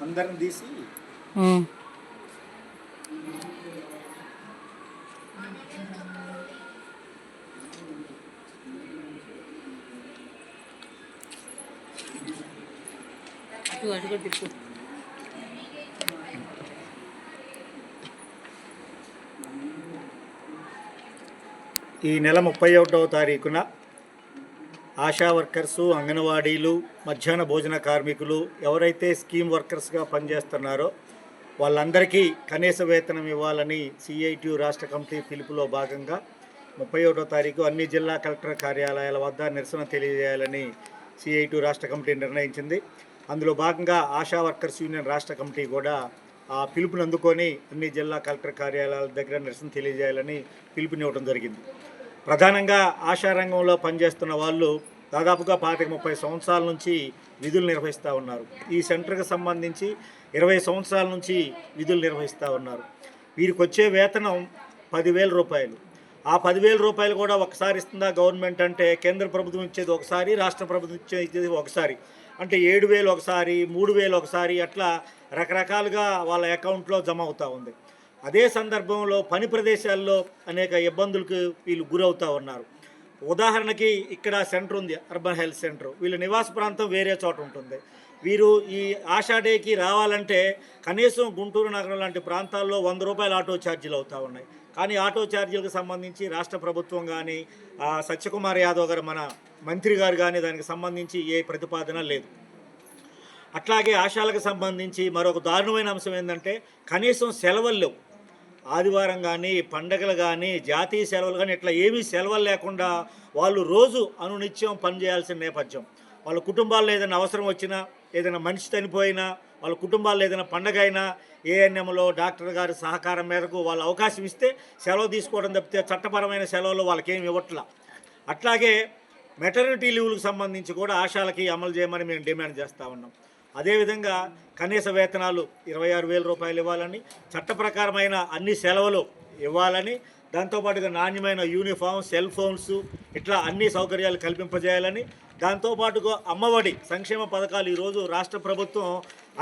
అందరిని తీసి ఈ నెల 31వ తారీఖున ఆశా వర్కర్సు, అంగన్వాడీలు, మధ్యాహ్న భోజన కార్మికులు ఎవరైతే స్కీమ్ వర్కర్స్గా పనిచేస్తున్నారో వాళ్ళందరికీ కనీస వేతనం ఇవ్వాలని సిఐటియు రాష్ట్ర కమిటీ పిలుపులో భాగంగా 31వ తారీఖు అన్ని జిల్లా కలెక్టర్ కార్యాలయాల వద్ద నిరసన తెలియజేయాలని సిఐటియు రాష్ట్ర కమిటీ నిర్ణయించింది. అందులో భాగంగా ఆశా వర్కర్స్ యూనియన్ రాష్ట్ర కమిటీ కూడా ఆ పిలుపుని అందుకొని అన్ని జిల్లా కలెక్టర్ కార్యాలయాల దగ్గర నిరసన తెలియజేయాలని పిలుపునివ్వడం జరిగింది. ప్రధానంగా ఆశా రంగంలో పనిచేస్తున్న వాళ్ళు దాదాపుగా 25-30 సంవత్సరాల నుంచి విధులు నిర్వహిస్తూ ఉన్నారు. ఈ సెంటర్కి సంబంధించి 20 సంవత్సరాల నుంచి విధులు నిర్వహిస్తూ ఉన్నారు. వీరికి వచ్చే వేతనం 10,000 రూపాయలు. ఆ 10,000 రూపాయలు కూడా ఒకసారి ఇస్తుందా గవర్నమెంట్ అంటే కేంద్ర ప్రభుత్వం ఇచ్చేది ఒకసారి, రాష్ట్ర ప్రభుత్వం ఇచ్చేది ఒకసారి. అంటే 7,000 ఒకసారి, 3,000 ఒకసారి, అట్లా రకరకాలుగా వాళ్ళ అకౌంట్లో జమ అవుతూ ఉంది. అదే సందర్భంలో పని ప్రదేశాల్లో అనేక ఇబ్బందులకు వీళ్ళు గురవుతూ ఉన్నారు. ఉదాహరణకి ఇక్కడ సెంటర్ ఉంది, అర్బన్ హెల్త్ సెంటర్. వీళ్ళ నివాస ప్రాంతం వేరే చోట ఉంటుంది. వీరు ఈ ఆశా డేకి రావాలంటే కనీసం గుంటూరు నగరం లాంటి ప్రాంతాల్లో 100 రూపాయల ఆటో ఛార్జీలు అవుతూ ఉన్నాయి. కానీ ఆటో ఛార్జీలకు సంబంధించి రాష్ట్ర ప్రభుత్వం కానీ సత్యకుమార్ యాదవ్ గారు మన మంత్రి గారు కానీ దానికి సంబంధించి ఏ ప్రతిపాదన లేదు. అట్లాగే ఆశాలకు సంబంధించి మరొక దారుణమైన అంశం ఏంటంటే కనీసం సెలవులు లేవు. ఆదివారం కానీ, పండగలు కానీ, జాతీయ సెలవులు కానీ, ఇట్లా ఏమీ సెలవులు లేకుండా వాళ్ళు రోజు అనునిత్యం పనిచేయాల్సిన నేపథ్యం. వాళ్ళ కుటుంబాల్లో ఏదైనా అవసరం వచ్చినా, ఏదైనా మనిషి చనిపోయినా, వాళ్ళ కుటుంబాల్లో ఏదైనా పండగ అయినా ఏఎన్ఎంలో డాక్టర్ గారి సహకారం మేరకు వాళ్ళు అవకాశం ఇస్తే సెలవు తీసుకోవడం తప్పితే చట్టపరమైన సెలవులు వాళ్ళకేమి ఇవ్వట్లా. అట్లాగే మెటర్నిటీ లీవ్లకు సంబంధించి కూడా ఆశాలకి అమలు చేయమని మేము డిమాండ్ చేస్తూ ఉన్నాం. అదేవిధంగా కనీస వేతనాలు 26,000 రూపాయలు ఇవ్వాలని, చట్ట ప్రకారమైన అన్ని సెలవులు ఇవ్వాలని, దాంతోపాటుగా నాణ్యమైన యూనిఫామ్, సెల్ ఫోన్స్, ఇట్లా అన్ని సౌకర్యాలు కల్పింపజేయాలని, దాంతోపాటుగా అమ్మఒడి సంక్షేమ పథకాలు ఈరోజు రాష్ట్ర ప్రభుత్వం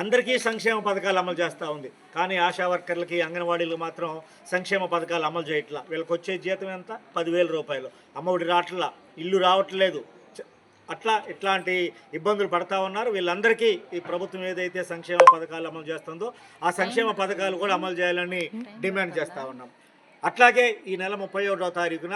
అందరికీ సంక్షేమ పథకాలు అమలు చేస్తూ ఉంది. కానీ ఆశా వర్కర్లకి, అంగన్వాడీలకు మాత్రం సంక్షేమ పథకాలు అమలు చేయట్లా. వీళ్ళకి వచ్చే జీతం ఎంత? 10,000 రూపాయలు. అమ్మఒడి రావట్లా, ఇల్లు రావట్లేదు. ఇట్లాంటి ఇబ్బందులు పడతా ఉన్నారు. వీళ్ళందరికీ ఈ ప్రభుత్వం ఏదైతే సంక్షేమ పథకాలు అమలు చేస్తుందో ఆ సంక్షేమ పథకాలు కూడా అమలు చేయాలని డిమాండ్ చేస్తూ ఉన్నాం. అట్లాగే ఈ నెల 31వ తారీఖున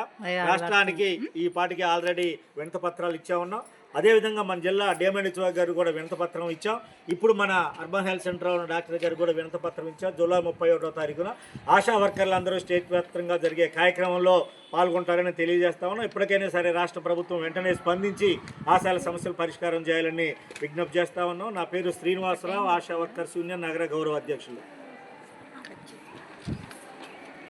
రాష్ట్రానికి ఈ పాటికి ఆల్రెడీ వినతిపత్రాలు ఇచ్చా ఉన్నాం. అదేవిధంగా మన జిల్లా డిఎంఎన్హెచ్ఓ గారు కూడా వినతిపత్రం ఇచ్చాం. ఇప్పుడు మన అర్బన్ హెల్త్ సెంటర్ ఉన్న డాక్టర్ గారు కూడా వినతిపత్రం ఇచ్చాం. జూలై 31వ తారీఖున ఆశా వర్కర్లు అందరూ స్టేట్ వ్యాప్తంగా జరిగే కార్యక్రమంలో పాల్గొంటారని తెలియజేస్తా ఉన్నాం. ఇప్పటికైనా సరే రాష్ట్ర ప్రభుత్వం వెంటనే స్పందించి ఆశాల సమస్యలు పరిష్కారం చేయాలని విజ్ఞప్తి చేస్తూ ఉన్నాం. నా పేరు శ్రీనివాసరావు, ఆశా వర్కర్స్ యూనియన్ నగర గౌరవ అధ్యక్షులు.